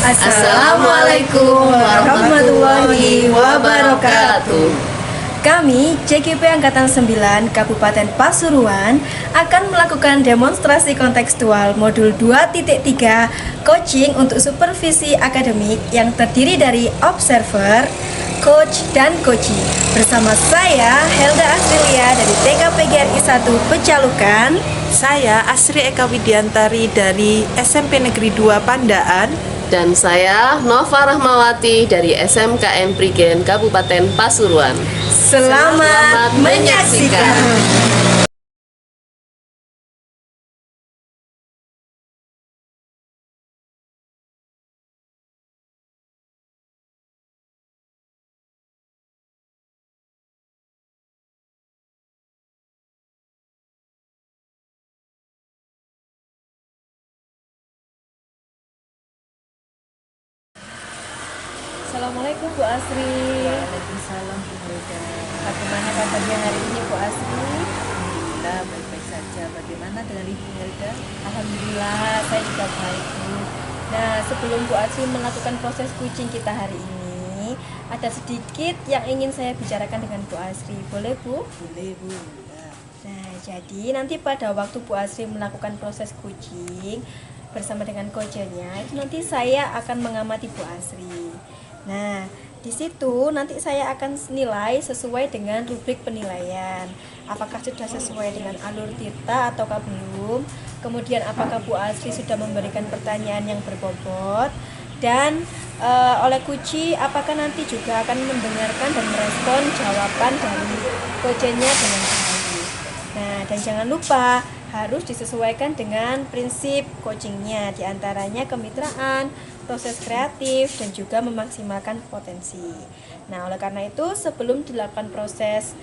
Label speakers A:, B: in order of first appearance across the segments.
A: Assalamualaikum warahmatullahi wabarakatuh. Kami, CGP Angkatan 9 Kabupaten Pasuruan akan melakukan demonstrasi kontekstual modul 2.3 coaching untuk supervisi akademik yang terdiri dari observer, coach, dan coachee. Bersama saya, Helda Asrilia dari TK PGRI 1 Pecalukan.
B: Saya Asri Eka Widiantari dari SMP Negeri 2 Pandaan.
C: Dan saya Nova Rahmawati dari SMKN Prigen Kabupaten Pasuruan.
A: Selamat menyaksikan. Assalamualaikum Bu Asri.
B: Waalaikumsalam Bu Helda.
A: Bagaimana kabarnya hari ini Bu Asri?
B: Alhamdulillah baik-baik saja. Bagaimana dengan Ibu Helda?
A: Alhamdulillah saya juga baik Bu. Nah, sebelum Bu Asri melakukan proses coaching kita hari ini, ada sedikit yang ingin saya bicarakan dengan Bu Asri. Boleh Bu?
B: Boleh Bu Helda.
A: Nah, jadi nanti pada waktu Bu Asri melakukan proses coaching bersama dengan coachnya, itu nanti saya akan mengamati Bu Asri. Nah, di situ nanti saya akan nilai sesuai dengan rubrik penilaian. Apakah sudah sesuai dengan alur Tirta ataukah belum? Kemudian apakah Bu Asri sudah memberikan pertanyaan yang berbobot? Dan oleh coachee apakah nanti juga akan mendengarkan dan merespon jawaban dari coachnya dengan baik. Nah, dan jangan lupa harus disesuaikan dengan prinsip coachingnya, diantaranya kemitraan, proses kreatif, dan juga memaksimalkan potensi. Nah, oleh karena itu sebelum dilakukan proses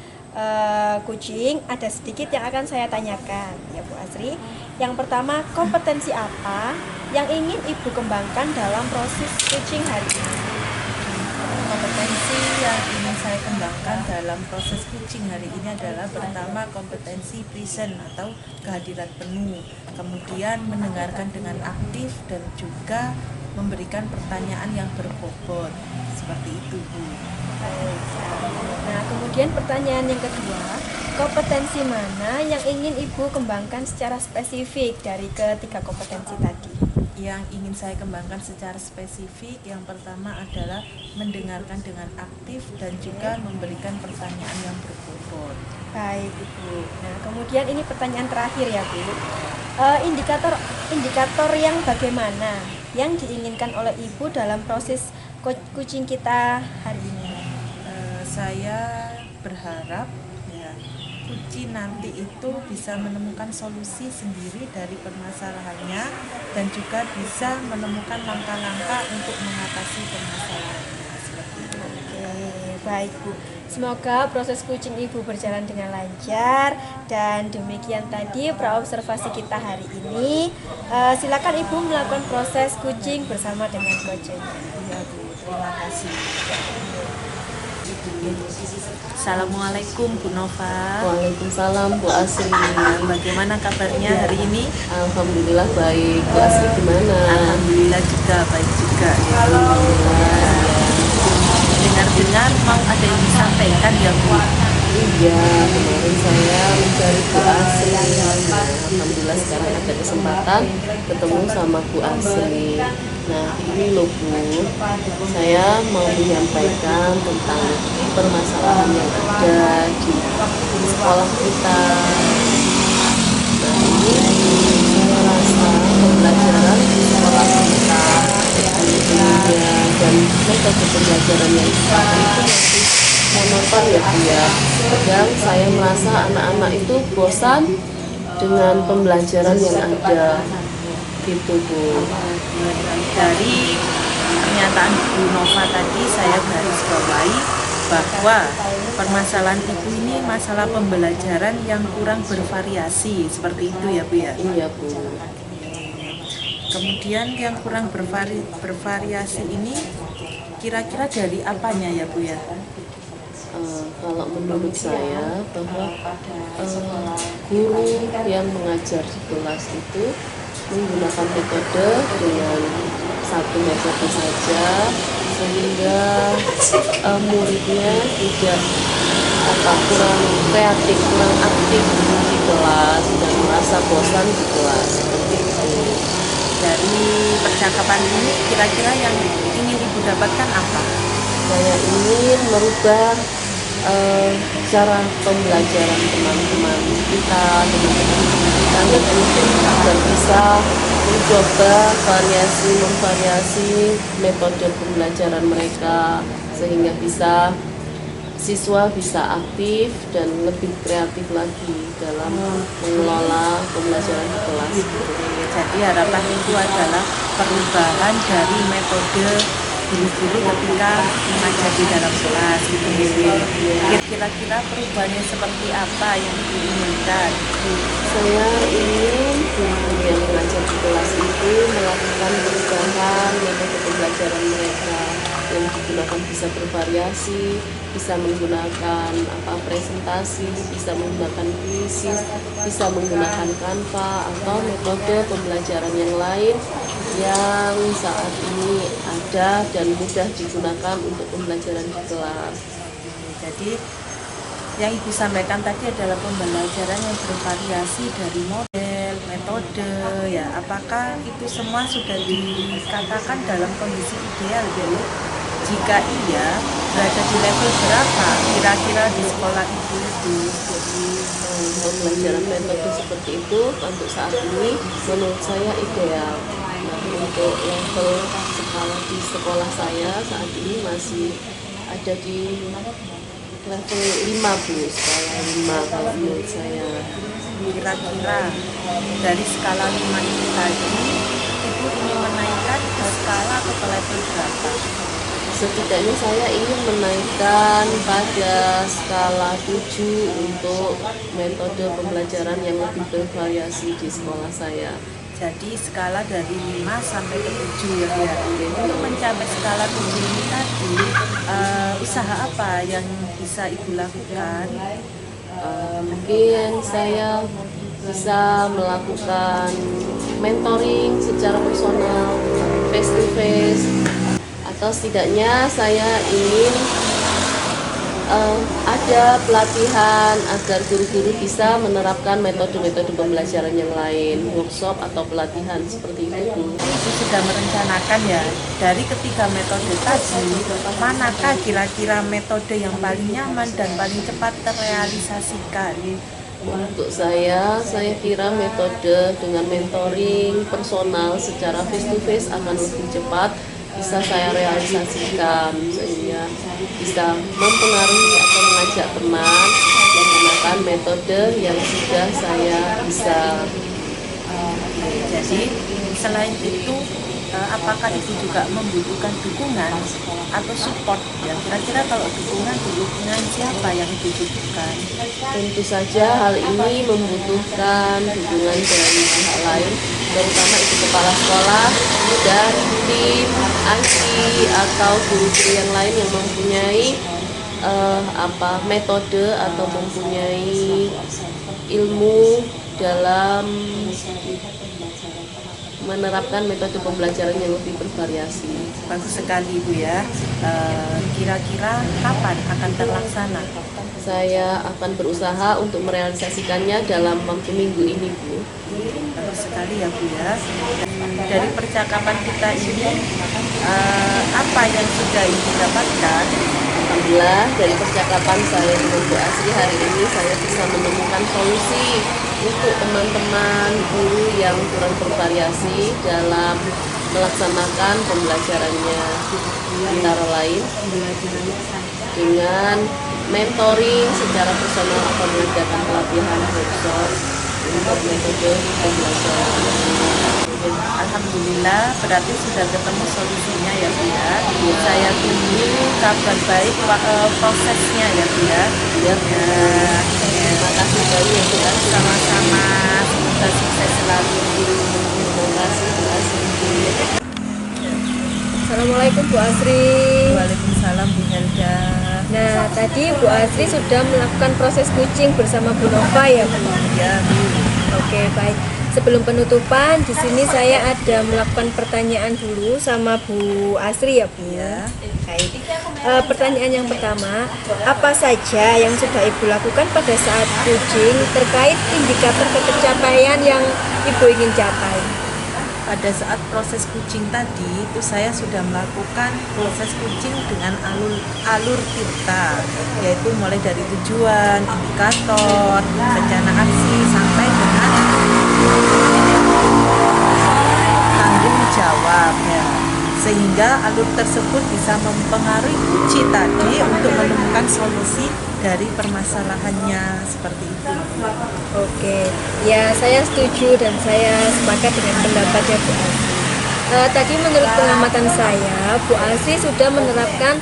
A: coaching, ada sedikit yang akan saya tanyakan ya Bu Asri. Yang pertama, kompetensi apa yang ingin Ibu kembangkan dalam proses coaching hari ini?
B: Kompetensi yang ingin saya kembangkan dalam proses coaching hari ini adalah pertama kompetensi present atau kehadiran penuh, kemudian mendengarkan dengan aktif dan juga memberikan pertanyaan yang berbobot. Seperti itu Bu.
A: Nah, kemudian pertanyaan yang kedua, kompetensi mana yang ingin Ibu kembangkan secara spesifik dari ketiga kompetensi tadi?
B: Yang ingin saya kembangkan secara spesifik, yang pertama adalah mendengarkan dengan aktif dan juga memberikan pertanyaan yang berbobot.
A: Baik Ibu. Nah, kemudian ini pertanyaan terakhir ya Bu. Indikator yang bagaimana yang diinginkan oleh Ibu dalam proses coaching kita hari ini?
B: Saya berharap ya, coaching nanti itu bisa menemukan solusi sendiri dari permasalahannya dan juga bisa menemukan langkah-langkah untuk mengatasi permasalahannya. Seperti itu.
A: Oke, baik Bu. Semoga proses coaching Ibu berjalan dengan lancar. Dan demikian tadi praobservasi kita hari ini. Silakan Ibu melakukan proses coaching bersama dengan coachnya.
B: Ya Bu, terima kasih. Assalamualaikum Bu Nova.
C: Waalaikumsalam Bu Asri.
B: Bagaimana kabarnya hari ini?
C: Alhamdulillah baik. Bu Asri gimana?
B: Alhamdulillah juga baik juga ya.
C: Alhamdulillah.
B: Dengar-dengar mau ada yang disampaikan ya Bu?
C: Iya, kemarin saya mencari Bu Asri. Nah, alhamdulillah sekarang ada kesempatan ketemu sama Bu Asri. Nah, ini loh Bu, saya mau menyampaikan tentang permasalahan yang ada di sekolah kita. Nah, ini saya rasa pembelajaran di sekolah kita, kurikulumnya dan metode pembelajaran yang dipakai itu masih monoton ya Bu ya. Kadang saya merasa anak-anak itu bosan dengan pembelajaran yang ada gitu Bu.
B: Dari pernyataan Bu Nova tadi saya garis bawahi bahwa permasalahan Ibu ini masalah pembelajaran yang kurang bervariasi, seperti itu ya Bu ya.
C: Iya Bu.
B: Kemudian yang kurang bervariasi ini kira-kira dari apanya ya Bu ya?
C: Kalau menurut saya bahwa guru yang mengajar di kelas itu menggunakan metode dengan satu metode saja, sehingga muridnya tidak kurang kreatif, kurang aktif di kelas dan merasa bosan di kelas seperti itu.
B: Dari percakapan ini kira-kira yang ingin Ibu dapatkan apa?
C: Saya ingin merubah cara pembelajaran teman-teman kita, teman-teman kita agar bisa mencoba memvariasi metode pembelajaran mereka sehingga siswa bisa aktif dan lebih kreatif lagi dalam mengelola pembelajaran di kelas.
B: Jadi harapan itu adalah perubahan dari metode guru-guru ketika mengajar di dalam kelas gitu. Kira-kira perubahannya seperti apa yang diinginkan?
C: Saya ingin guru yang mengajar di kelas itu melakukan perubahan metode pembelajaran mereka yang digunakan bisa bervariasi, bisa menggunakan presentasi, bisa menggunakan kuisis, bisa menggunakan Canva atau metode pembelajaran yang lain yang saat ini ada dan mudah digunakan untuk pembelajaran di kelas.
B: Jadi yang Ibu sampaikan tadi adalah pembelajaran yang bervariasi dari model, metode, ya. Apakah itu semua sudah dikatakan dalam kondisi ideal, Bu? Jika iya, berada di level berapa kira-kira di sekolah itu?
C: Jadi pembelajaran metode seperti itu untuk saat ini menurut saya ideal. Nah, untuk level skala di sekolah saya saat ini masih ada di level 5 Bu, skala 5 kalau menurut saya.
B: Kira-kira dari skala 5 itu tadi, Ibu ingin menaikkan ke skala atau ke level berapa?
C: Setidaknya saya ingin menaikkan pada skala 7 untuk metode pembelajaran yang lebih bervariasi di sekolah saya.
B: Jadi skala dari 5 sampai ke 7 ya. Untuk mencapai skala 7 ini tadi, usaha apa yang bisa Ibu lakukan?
C: Mungkin saya bisa melakukan mentoring secara personal, face to face, atau setidaknya saya ingin ada pelatihan agar guru-guru bisa menerapkan metode-metode pembelajaran yang lain, workshop atau pelatihan seperti itu.
B: Ibu sudah merencanakan ya, dari ketiga metode tadi, manakah kira-kira metode yang paling nyaman dan paling cepat terrealisasikan?
C: Untuk saya kira metode dengan mentoring personal secara face to face akan lebih cepat bisa saya realisasikan, sehingga bisa mempengaruhi atau mengajak teman menggunakan metode yang sudah saya bisa.
B: Jadi selain itu, apakah Ibu juga membutuhkan dukungan atau support? Ya, kira-kira kalau dukungan siapa yang Ibu butuhkan?
C: Tentu saja hal ini membutuhkan dukungan dari pihak lain, terutama itu kepala sekolah dan tim IT atau guru-guru yang lain yang mempunyai metode atau mempunyai ilmu dalam menerapkan metode pembelajaran yang lebih bervariasi.
B: Bagus sekali Ibu ya. Kira-kira kapan akan terlaksana?
C: Saya akan berusaha untuk merealisasikannya dalam waktu minggu ini, Bu.
B: Bagus sekali ya Bu ya. Dari percakapan kita ini, apa yang sudah Ibu dapatkan?
C: Alhamdulillah, dari percakapan saya dengan Bu Asri hari ini saya bisa menemukan solusi untuk teman-teman guru yang kurang bervariasi dalam melaksanakan pembelajarannya, antara lain dengan mentoring secara personal atau mengadakan pelatihan workshop untuk metode pembelajaran.
B: Alhamdulillah, berarti sudah ketemu solusinya ya Bu ya. Saya tunggu kabar baik prosesnya ya Bu ya.
C: Ya, terima kasih banyak Bu Asri.
B: Sama-sama, semoga sukses selalu.
C: Terima kasih Bu Asri.
A: Assalamualaikum Bu Asri.
B: Waalaikumsalam Bu Helda.
A: Nah, tadi Bu Asri sudah melakukan proses coaching bersama Bu Nova ya Bu?
B: Ya Bu.
A: Oke, baik. sebelum penutupan, di sini saya ada melakukan pertanyaan dulu sama Bu Asri ya Bu.
B: Ya.
A: Baik. Pertanyaan yang pertama, apa saja yang sudah Ibu lakukan pada saat kucing terkait indikator pencapaian yang Ibu ingin capai?
B: Pada saat proses kucing tadi itu saya sudah melakukan proses kucing dengan alur tirta, yaitu mulai dari tujuan, indikator, rencana aksi sampai dengan tanggung jawab ya. Sehingga alur tersebut bisa mempengaruhi kucing tadi untuk menemukan solusi dari permasalahannya seperti itu.
A: Oke, ya saya setuju dan saya sepakat dengan pendapatnya Bu Asri. Tadi menurut pengamatan saya, Bu Asri sudah menerapkan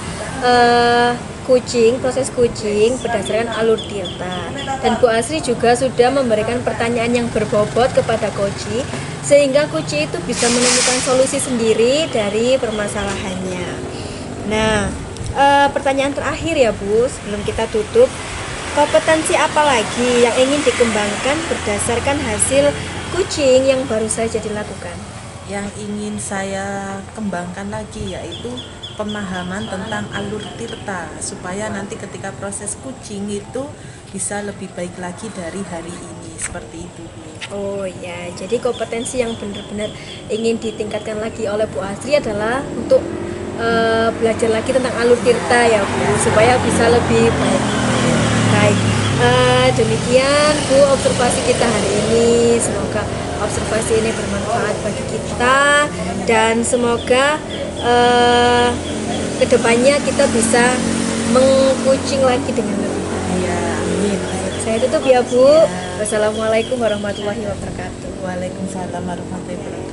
A: proses kucing berdasarkan alur tirta. Dan Bu Asri juga sudah memberikan pertanyaan yang berbobot kepada Koji, sehingga Koji itu bisa menemukan solusi sendiri dari permasalahannya. Nah, pertanyaan terakhir ya Bu, sebelum kita tutup, kompetensi apa lagi yang ingin dikembangkan berdasarkan hasil kucing yang baru saja dilakukan?
B: Yang ingin saya kembangkan lagi yaitu pemahaman tentang alur tirta, supaya nanti ketika proses kucing itu bisa lebih baik lagi dari hari ini, seperti itu Bu.
A: Oh ya, jadi kompetensi yang benar-benar ingin ditingkatkan lagi oleh Bu Asri adalah untuk belajar lagi tentang alur tirta ya Bu, supaya bisa lebih baik. Baik, demikian Bu observasi kita hari ini. Semoga observasi ini bermanfaat bagi kita dan semoga kedepannya kita bisa mengkucing lagi dengan lebih baik.
B: Ya, amin.
A: Saya tutup ya Bu. Wassalamualaikum warahmatullahi wabarakatuh.
B: Waalaikumsalam warahmatullahi wabarakatuh.